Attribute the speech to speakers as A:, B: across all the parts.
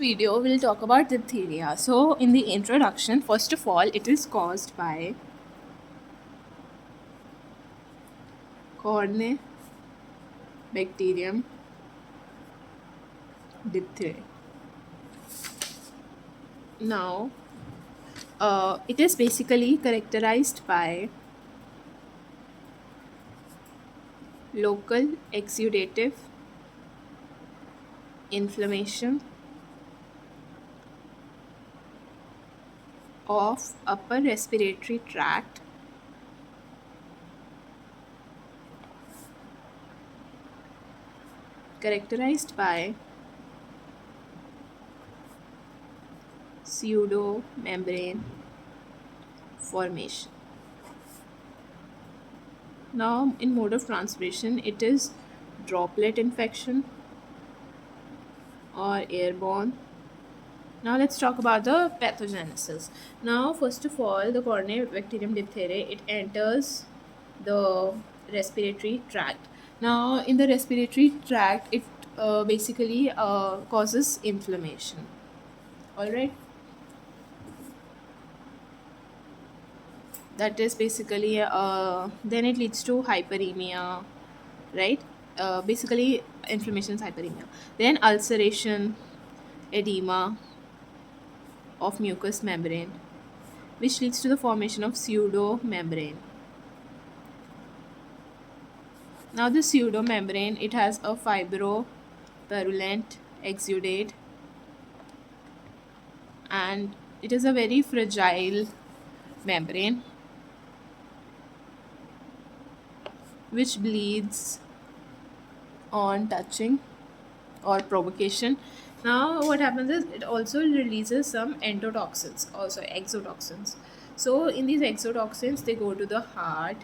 A: video we'll talk about diphtheria. So in the introduction, first of all, it is caused by Corynebacterium diphtheria. Now, it is basically characterized by local exudative inflammation of upper respiratory tract, characterized by pseudomembrane formation. Now, in mode of transmission, it is droplet infection or airborne. Now, let's talk about the pathogenesis. Now, first of all, the Corynebacterium diphtheria, it enters the respiratory tract. Now, in the respiratory tract, it basically causes inflammation. All right. That is basically then it leads to hyperemia, right? Basically inflammation is hyperemia, then ulceration, edema of mucous membrane, which leads to the formation of pseudomembrane. Now the pseudomembrane, it has a fibropurulent exudate, and it is a very fragile membrane which bleeds on touching or provocation. Now what happens is it also releases some endotoxins, also exotoxins. So in these exotoxins, they go to the heart,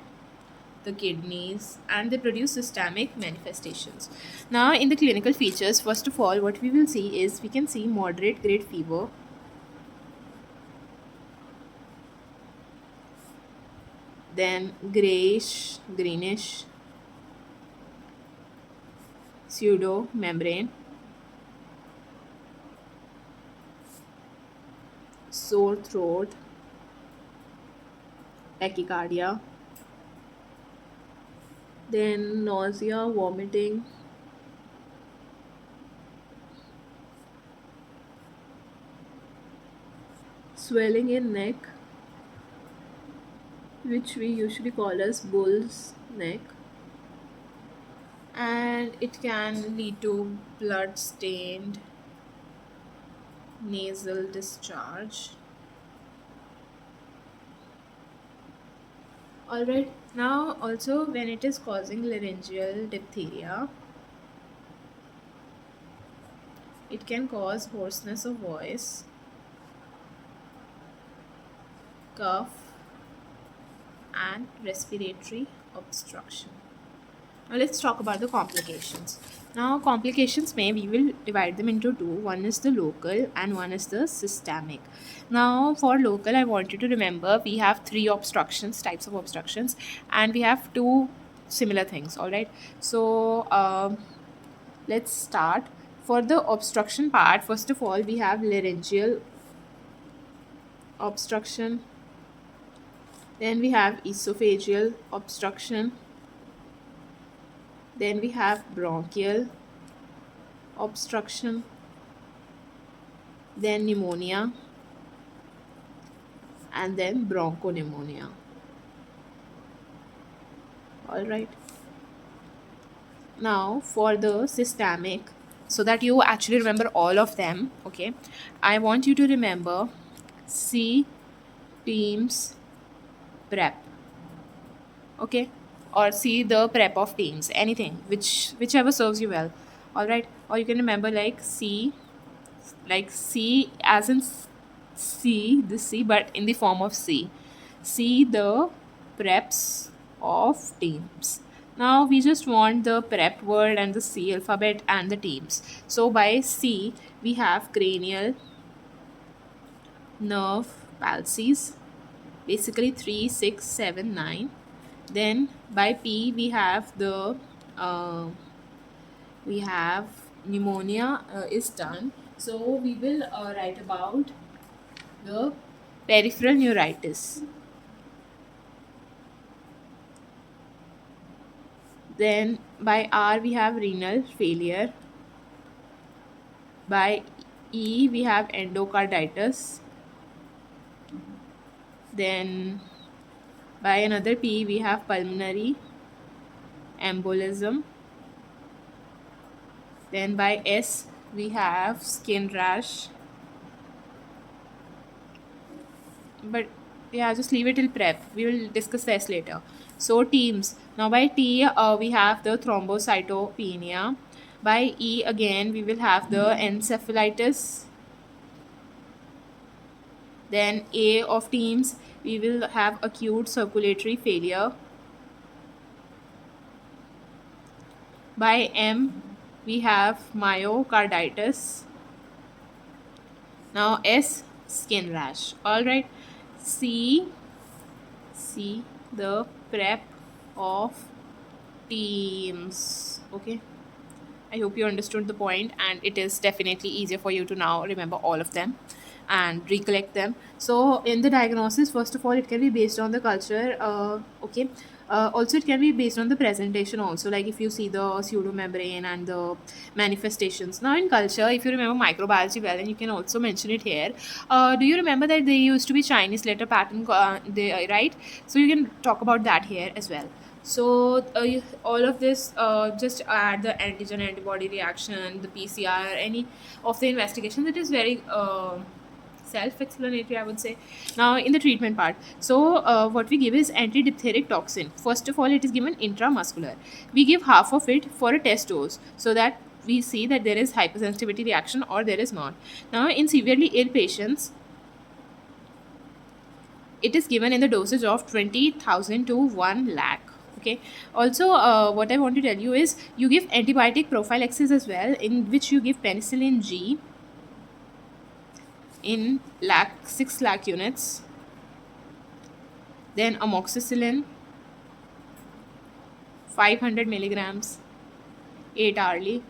A: the kidneys, and they produce systemic manifestations. Now in the clinical features, first of all, what we will see is we can see moderate grade fever, then greenish pseudo membrane, sore throat, tachycardia, then nausea, vomiting, swelling in neck, which we usually call as bull's neck, and it can lead to blood stained nasal discharge. Alright, now also when it is causing laryngeal diphtheria, it can cause hoarseness of voice, cough, and respiratory obstruction. Now let's talk about the complications. Now complications we will divide them into two. One is the local and one is the systemic. Now for local, I want you to remember we have three types of obstructions, and we have two similar things. All right. So let's start. For the obstruction part, first of all, we have laryngeal obstruction. Then we have esophageal obstruction. Then we have bronchial obstruction, then pneumonia, and then bronchopneumonia. All right. Now for the systemic, so that you actually remember all of them, okay, I want you to remember C teams prep, okay, or see the prep of teams, anything whichever serves you well. All right. Or you can remember like C as in C, the C, but in the form of C the preps of teams. Now we just want the prep word and the C alphabet and the teams. So by C we have cranial nerve palsies, basically 3, 6, 7, 9. Then by P we have the we have pneumonia is done. So we will write about the peripheral neuritis. Then by R we have renal failure. By E we have endocarditis. Then by another P we have pulmonary embolism. Then by S we have skin rash. But yeah, just leave it till prep. We will discuss this later. So teams. Now by T we have the thrombocytopenia. By E again we will have the encephalitis. Then A of teams we will have acute circulatory failure. By M we have myocarditis. Now S skin rash. All right. C the prep of teams. Okay, I hope you understood the point, and it is definitely easier for you to now remember all of them and recollect them. So in the diagnosis, first of all, it can be based on the culture. Okay. Also, it can be based on the presentation also, like if you see the pseudomembrane and the manifestations. Now in culture, if you remember microbiology well, and you can also mention it here. Do you remember that they used to be Chinese letter pattern, right? So you can talk about that here as well. So all of this, just add the antigen antibody reaction, the PCR, any of the investigation that is very self-explanatory, I would say. Now in the treatment part, so what we give is anti-diphtheric toxin. First of all, it is given intramuscular. We give half of it for a test dose, so that we see that there is hypersensitivity reaction or there is not. Now in severely ill patients, it is given in the dosage of 20,000 to 1 lakh. Okay. Also, what I want to tell you is you give antibiotic prophylaxis as well, in which you give penicillin G in 6 lakh units. Then amoxicillin 500 milligrams 8 hourly.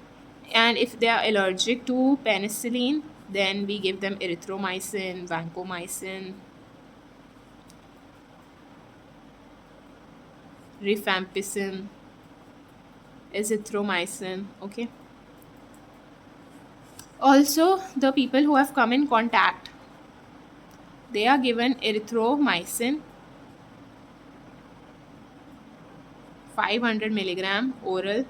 A: And if they are allergic to penicillin, then we give them erythromycin, vancomycin, rifampicin, azithromycin. Okay. Also, the people who have come in contact, they are given erythromycin 500 milligram oral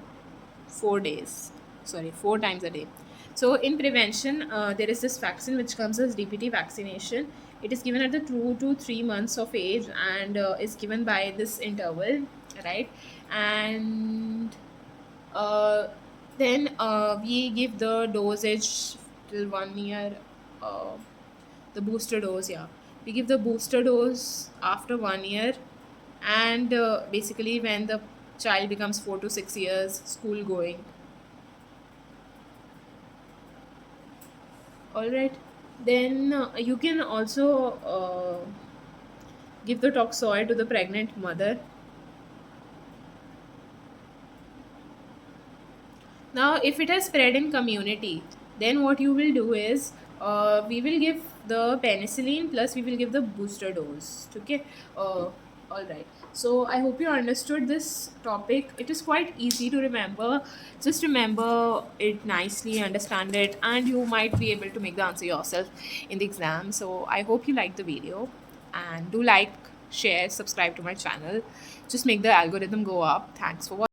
A: 4 times a day. So in prevention, there is this vaccine which comes as DPT vaccination. It is given at the 2 to 3 months of age, and is given by this interval, right? And uh, then we give the dosage till 1 year. uh, the booster dose, yeah, we give the booster dose after 1 year, and basically when the child becomes 4 to 6 years school going. All right. Then you can also give the toxoid to the pregnant mother. Now, if it has spread in community, then what you will do is we will give the penicillin plus we will give the booster dose. Okay. All right. So I hope you understood this topic. It is quite easy to remember. Just remember it nicely, understand it, and you might be able to make the answer yourself in the exam. So I hope you liked the video, and do like, share, subscribe to my channel. Just make the algorithm go up. Thanks for watching.